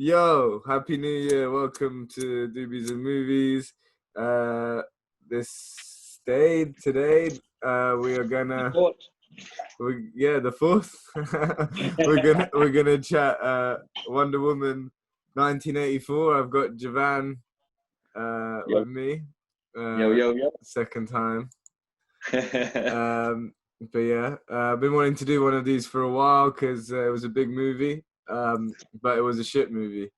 Yo, Happy New Year. Welcome to Doobies and Movies. Today, we are gonna the fourth. we're gonna chat Wonder Woman 1984. I've got Jovan with me. Yo. Second time. But yeah, I've been wanting to do one of these for a while because it was a big movie. But it was a shit movie.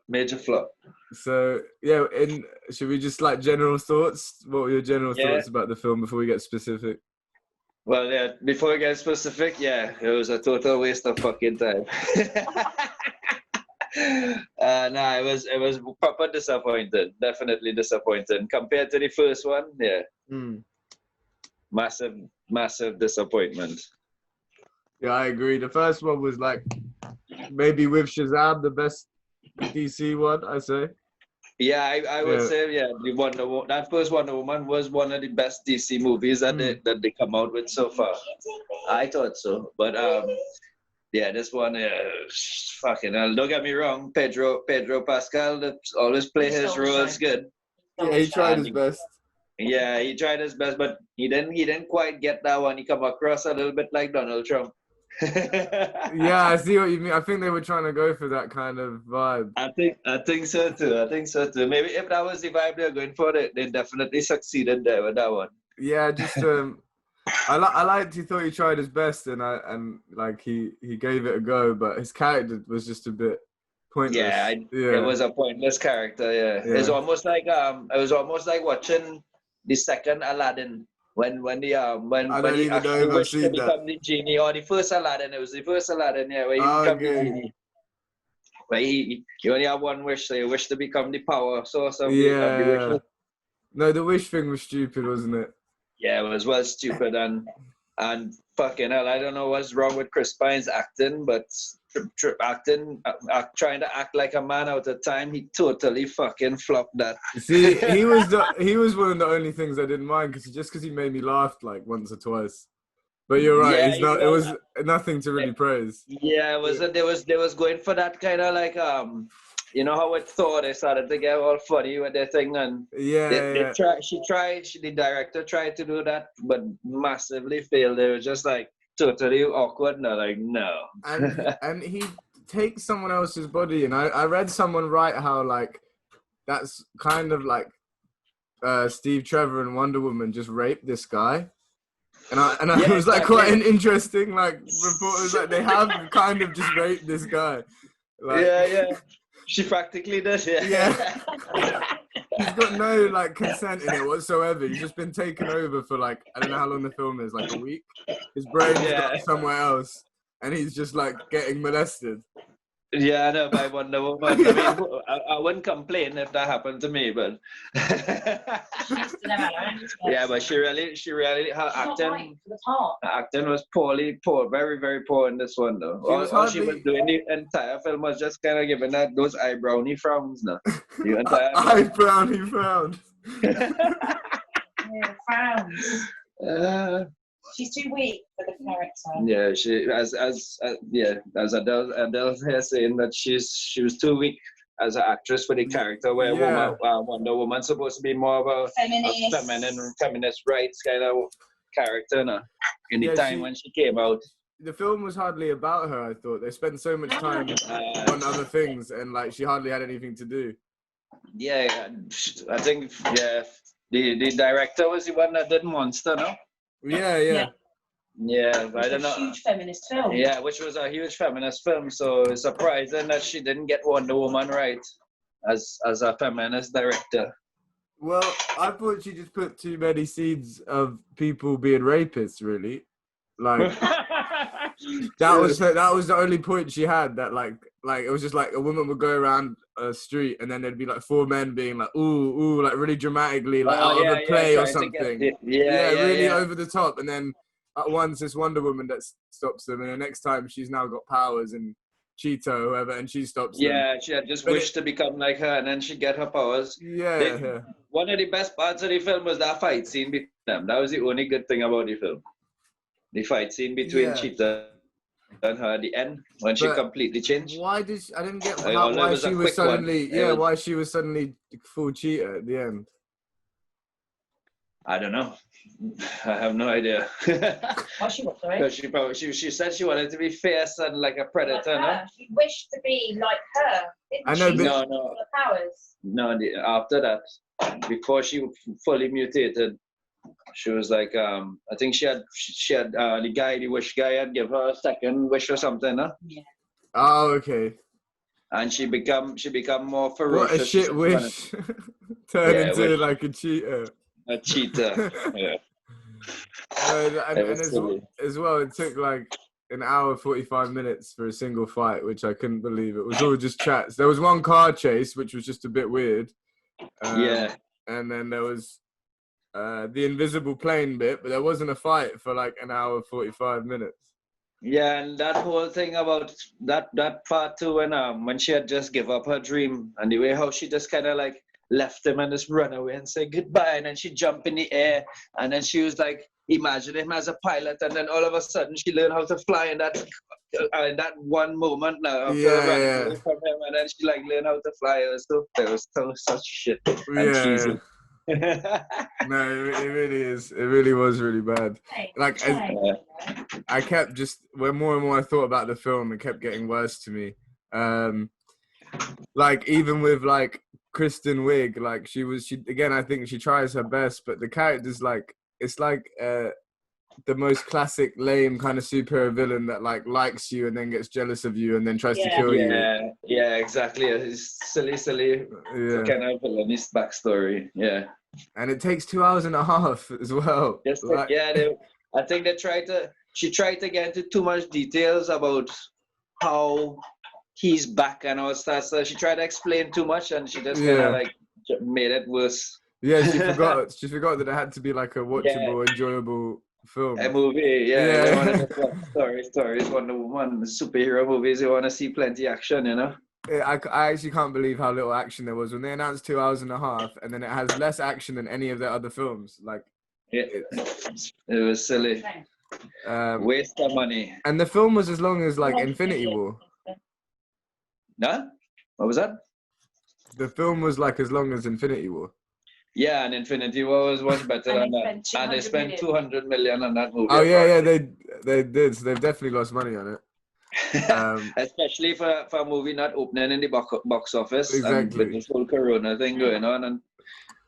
Major flop. So yeah, should we just like general thoughts? What were your general thoughts about the film before we get specific? Well, yeah, before we get specific, it was a total waste of fucking time. It was proper disappointed. Definitely disappointed compared to the first one. Yeah, massive disappointment. Yeah, I agree. The first one was like maybe with Shazam the best DC one, I say. Yeah, I would say that first Wonder Woman was one of the best DC movies that they come out with so far. I thought so, but this one, fucking hell. Don't get me wrong, Pedro Pascal that always play his roles good. Yeah, he tried his best. Yeah, he tried his best, but he didn't quite get that one. He come across a little bit like Donald Trump. Yeah, I see what you mean. I think they were trying to go for that kind of vibe. I think so too. Maybe if that was the vibe they were going for, they definitely succeeded there with that one. Yeah, just I liked he thought he tried his best and like he gave it a go, but his character was just a bit pointless. Yeah, it was a pointless character. Yeah. It was almost like watching the second Aladdin. When he actually wished to become the genie, or the first Aladdin. It was the first Aladdin, where he become the genie. Where he only have one wish, so he wished to become the power source of the wishes. No, the wish thing was stupid, wasn't it? Yeah, it was well stupid and fucking hell, I don't know what's wrong with Chris Pine's acting, but trying to act like a man out of time, he totally fucking flopped that. See, he was one of the only things I didn't mind because he made me laugh like once or twice. But you're right, it was nothing to really praise. Yeah, it was. They was going for that kind of like you know how with Thor they started to get all funny with their thing, and the director tried to do that, but massively failed. They were just like totally awkward. No, like no. And he takes someone else's body, and I read someone write how like that's kind of like Steve Trevor and Wonder Woman just raped this guy. And I was like quite an interesting like report was like they have kind of just raped this guy. Like, yeah. She practically does, yeah. He's got no like consent in it whatsoever. He's just been taken over for like I don't know how long the film is, like a week. His brain's got somewhere else, and he's just like getting molested. Yeah, I know, by Wonder Woman. I mean, I wouldn't complain if that happened to me, but yeah, but she really her acting was poor, very, very poor in this one though. All she was doing the entire film was just kind of giving that those eyebrowny frowns now. The entire eyebrowny frowns. Yeah, frowns. She's too weak for the character. Yeah, she as Adele here saying that she was too weak as an actress for the character, where Wonder Woman's supposed to be more of a feminist rights kind of character now. In the time when she came out. The film was hardly about her, I thought. They spent so much time on other things, and like she hardly had anything to do. Yeah, I think the director was the one that did Monster, no? Yeah, I don't know. Huge feminist film. Yeah, which was a huge feminist film. So it's surprising that she didn't get Wonder Woman right as a feminist director. Well, I thought she just put too many scenes of people being rapists. Really, like that was the only point she had. That like it was just like a woman would go around a street and then there'd be like four men being like ooh like really dramatically like out of a play or something. Really over the top, and then at once this Wonder Woman that stops them, and the next time she's now got powers and Cheetah or whoever, and she stops them. Yeah, she had just wished to become like her, and then she get her powers. Yeah. One of the best parts of the film was that fight scene between them. That was the only good thing about the film. The fight scene between Cheetah than her at the end when she completely changed. Why did I didn't get why she was suddenly why she was suddenly full cheater at the end. I don't know. I have no idea. What she was, sorry? She said she wanted to be fierce and like a predator, like no? She wished to be like her. I know, but no. The powers. No, after that, before she fully mutated, she was like, I think she had the wish guy had give her a second wish or something, huh? Yeah. Oh, okay. And she become more ferocious. What a shit wish. Turn into like a cheater. A cheater. Yeah. And as well, it took like an hour 45 minutes for a single fight, which I couldn't believe. It was all just chats. There was one car chase, which was just a bit weird. Yeah. And then there was the invisible plane bit, but there wasn't a fight for like an hour 45 minutes. Yeah, and that whole thing about that part too, when she had just give up her dream, and the way how she just kind of like left him and just run away and say goodbye, and then she jumped in the air, and then she was like, imagine him as a pilot, and then all of a sudden she learned how to fly in that one moment now after running away from him, and then she like learned how to fly. It was so such shit and cheesy. No, it really is. It really was really bad. Like I kept just when more and more I thought about the film, it kept getting worse to me. Like even with like Kristen Wiig, like she again, I think she tries her best, but the character's like it's like the most classic lame kind of superhero villain that like likes you and then gets jealous of you and then tries to kill you. Yeah, exactly. It's silly kind of villainous backstory. Yeah. And it takes 2 hours and a half as well. Yes, I think she tried to get into too much details about how he's back and all that. So she tried to explain too much and she just kind of like made it worse. Yeah, she forgot that it had to be like a watchable, enjoyable film. A movie, yeah. One of the stories, Wonder Woman, superhero movies, you want to see plenty action, you know? I actually can't believe how little action there was when they announced 2 hours and a half, and then it has less action than any of their other films. Like, it was silly. Waste of money. And the film was as long as like Infinity War. Huh? What was that? The film was like as long as Infinity War. Yeah, and Infinity War was better than that. And they spent 200 million on that movie. Oh yeah, they did. So they've definitely lost money on it. Especially for a movie not opening in the box office. Exactly. And with this whole Corona thing going on, and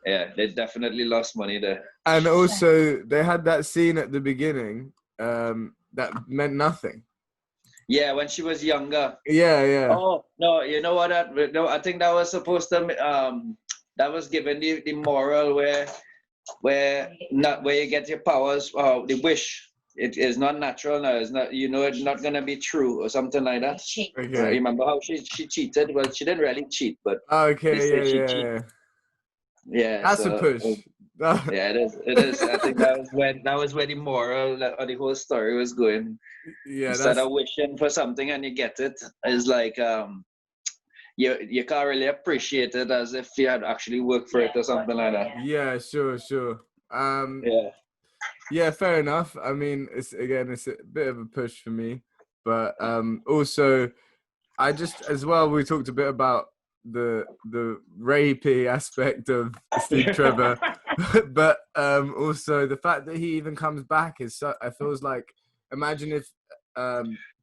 yeah, they definitely lost money there. And also, they had that scene at the beginning that meant nothing. Yeah, when she was younger. Yeah. Oh no, you know what? I think that was supposed to. That was given the moral where you get your powers. The wish. It is not natural now. It's not. You know, it's not gonna be true or something like that. Okay. Remember how she cheated? Well, she didn't really cheat, but okay. Yeah. That's a push. Yeah, it is. I think that was where the moral of the whole story was going. Yeah. Instead of wishing for something and you get it, it's like you can't really appreciate it as if you had actually worked for it or something like that. Yeah, sure. Yeah, fair enough. I mean, it's a bit of a push for me, but also, I just as well. We talked a bit about the rapey aspect of Steve Trevor, but also the fact that he even comes back is. I feels like imagine if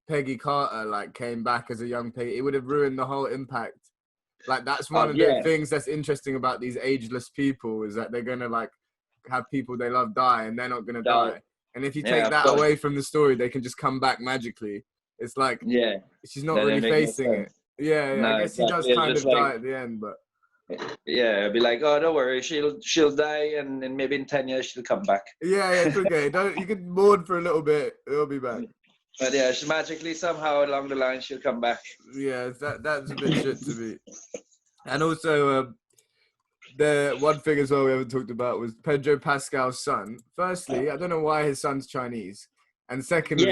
Peggy Carter like came back as a young Peggy, it would have ruined the whole impact. Like that's one of the things that's interesting about these ageless people is that they're gonna like have people they love die and they're not gonna die. And if you take that away from the story, they can just come back magically. It's like she's not really facing it. Yeah, no, I guess he does kind of die at the end, but yeah, it'd be like, oh, don't worry, she'll die, and maybe in 10 years she'll come back. Yeah, it's okay. You can mourn for a little bit; it'll be back. But yeah, she magically somehow along the line she'll come back. Yeah, that's a bit shit to me. And also, the one thing as well we haven't talked about was Pedro Pascal's son. Firstly, I don't know why his son's Chinese, and secondly,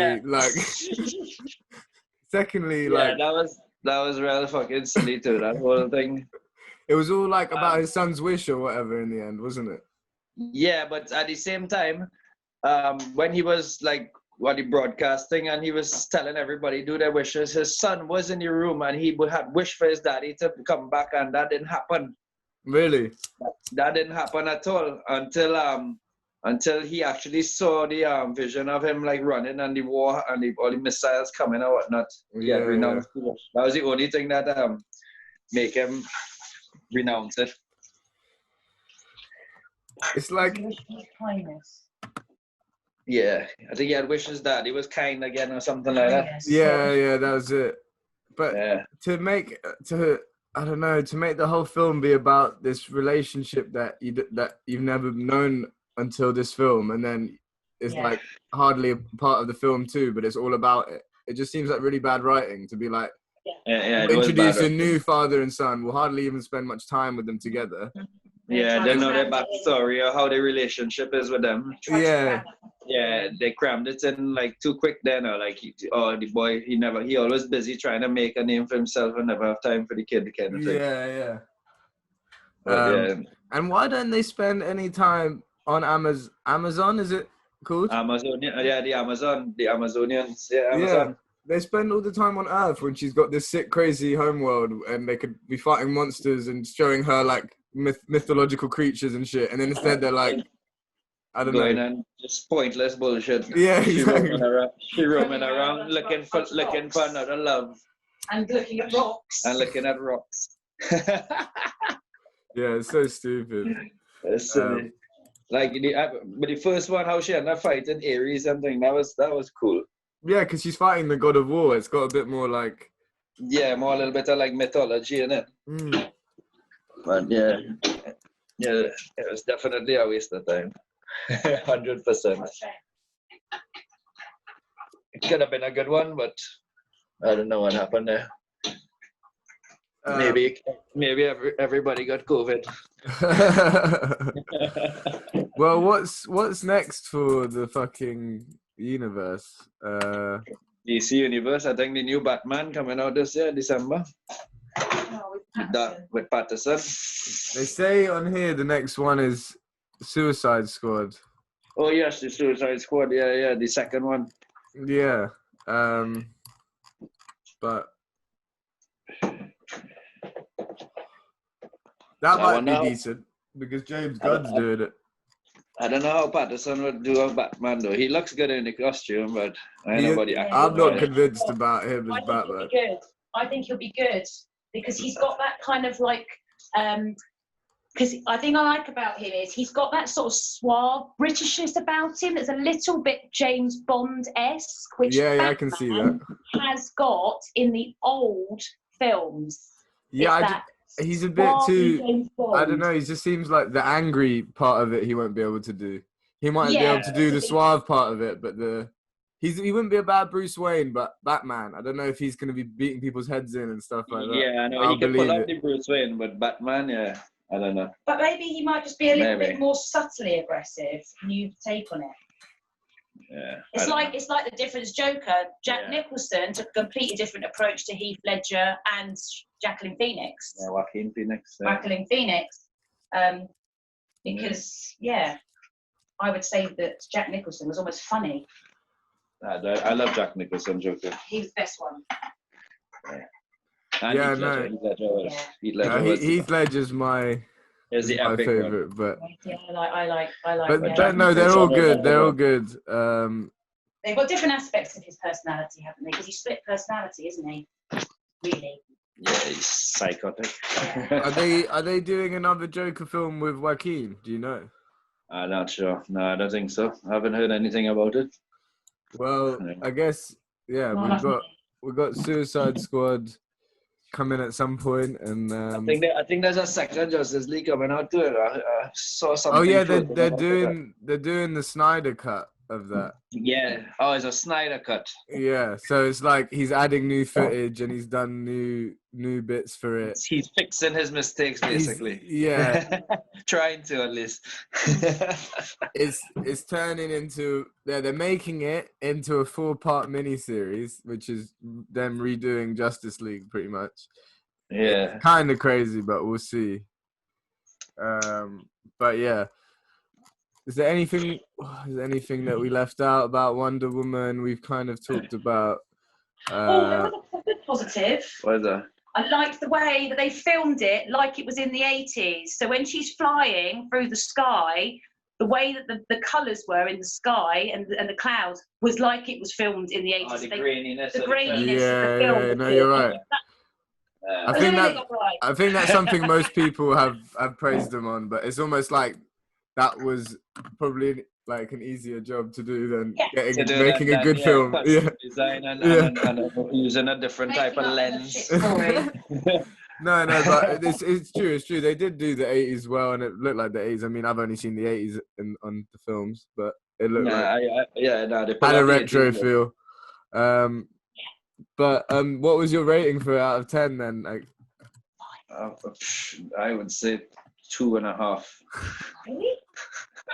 that was really fucking silly too. That whole thing. It was all like about his son's wish or whatever in the end, wasn't it? Yeah, but at the same time, when he was like what he broadcasting, and he was telling everybody do their wishes. His son was in the room, and he had wished for his daddy to come back, and that didn't happen. Really? That didn't happen at all until he actually saw the vision of him like running and the war and all the missiles coming or whatnot. Yeah, renounced the wish. That was the only thing that make him renounce it. It's like kindness. Yeah, I think he had wishes that he was kind again or something like that. Yeah, that was it. But to make the whole film be about this relationship that you've never known until this film, and then it's like hardly a part of the film too, but it's all about it. It just seems like really bad writing to be like, introduce a new father and son. We'll hardly even spend much time with them together. Yeah, they know their backstory or how their relationship is with them. Yeah, they crammed it in like too quick then, or like, the boy, he always busy trying to make a name for himself and never have time for the kid kind of thing. Yeah. But, and why don't they spend any time on Amazon? Is it called? Amazonian, the Amazonians, Amazon. Yeah, they spend all the time on Earth when she's got this sick, crazy homeworld, and they could be fighting monsters and showing her like mythological creatures and shit, and then instead they're like, I don't know, and just pointless bullshit. Yeah, exactly. She roaming around looking for another love. And looking at rocks. Yeah, it's so stupid. It's silly. But the first one, how she ended up fighting Ares and thing, that was cool. Yeah, because she's fighting the god of war. It's got a bit more like... Yeah, more a little bit of like mythology in it. But yeah, it was definitely a waste of time. 100%. It could have been a good one, but I don't know what happened there. Maybe everybody got COVID. Well, what's next for the fucking universe? DC Universe. I think the new Batman coming out this year, December. With Patterson. They say on here the next one is Suicide Squad. Oh yes, the Suicide Squad. Yeah, the second one. Yeah, but that might be decent because James Gunn's doing it. I don't know how Patterson would do a Batman though. He looks good in the costume, but I'm not convinced about him as Batman. I think he'll be good because he's got that kind of like, because I think I like about him is he's got that sort of suave Britishness about him that's a little bit James Bond-esque, which I can see that has got in the old films. Yeah, he's a bit too. I don't know. He just seems like the angry part of it. He won't be able to do. He might be able to do the suave part of it, but he wouldn't be a bad Bruce Wayne, but Batman. I don't know if he's going to be beating people's heads in and stuff like that. Yeah, I know he can pull out the Bruce Wayne, but Batman, I don't know. But maybe he might just be a little bit more subtly aggressive. New take on it. Yeah. It's like the difference Joker. Jack Nicholson took a completely different approach to Heath Ledger and Joaquin Phoenix. Yeah, Joaquin Phoenix. Joaquin Phoenix. Because I would say that Jack Nicholson was almost funny. I love Jack Nicholson Joker. He was the best one. Heath Ledger's my favorite, but I like. But no, they're all good. They're all good. They've got different aspects of his personality, haven't they? Because he's split personality, isn't he? Really. Yeah, he's psychotic. Yeah. Are they doing another Joker film with Joaquin? Do you know? I'm not sure. No, I don't think so. I haven't heard anything about it. Well, I guess we've got Suicide Squad coming at some point, and I think there's a second Justice League coming out too. I saw something. Oh yeah, they're doing the Snyder cut of that. Yeah. Oh, it's a Snyder cut. Yeah. So it's like he's adding new footage and he's done new bits for it. He's fixing his mistakes basically. Trying to at least. It's turning into they're making it into a 4-part miniseries, which is them redoing Justice League pretty much. Yeah. Kind of crazy, but we'll see. But yeah. Is there anything that we left out about Wonder Woman? We've kind of talked about. There was a good positive. What is that? I liked the way that they filmed it like it was in the 80s. So when she's flying through the sky, the way that the colours were in the sky and the clouds was like it was filmed in the 80s. Oh, the graininess. The graininess Yeah, of the film. yeah, no, you're right. I think that's something most people have praised them on, but it's almost like that was probably like an easier job to do than making a good film. Yeah. Design and using a different type of lens. No, but it's true. It's true. They did do the 80s well, and it looked like the 80s. I mean, I've only seen the 80s on the films, but it looked they had a retro feel. But what was your rating for it out of 10 then? Like, I would say 2.5. Really?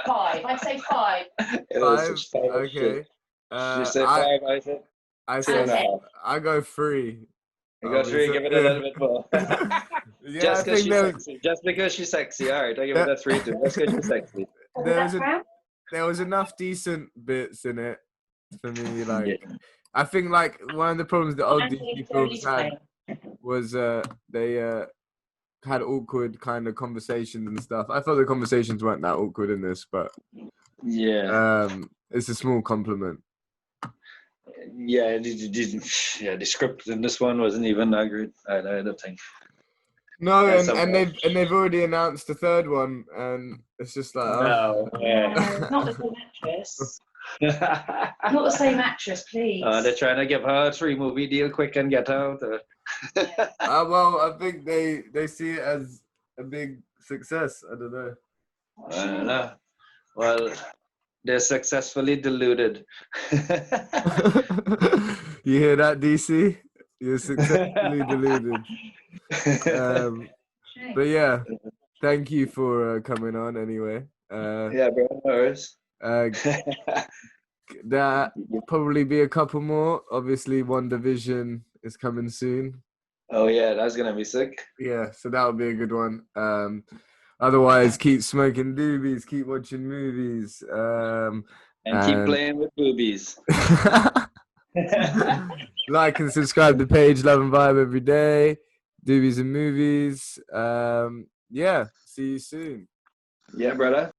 5. I'd say 5. 5. Okay. You say 5. I said I go 3. You go 3. Give it a little bit more. Yeah, just because she's sexy. Just because she's sexy. All right, I give it a 3 too. Just because she's sexy. There was enough decent bits in it for me. Like, I think like one of the problems the old DC films had was they had awkward kind of conversations and stuff. I thought the conversations weren't that awkward in this, but it's a small compliment. Yeah, the script in this one wasn't even that great. I don't think. No, and they've already announced the third one, and it's just like not the same actress. Not the same actress, please. They're trying to give her a 3-movie deal quick and get out. Well, I think they see it as a big success. I don't know. I don't know. Well, they're successfully deluded. You hear that, DC? You're successfully deluded. But yeah, thank you for coming on anyway. Yeah, bro. No worries. That probably be a couple more. Obviously, WandaVision is coming soon. Oh yeah, that's gonna be sick. Yeah, so that would be a good one. Otherwise, keep smoking doobies, keep watching movies, and keep playing with boobies. Like and subscribe to the page, Love and Vibe every day. Doobies and movies. Yeah, see you soon. Yeah, brother.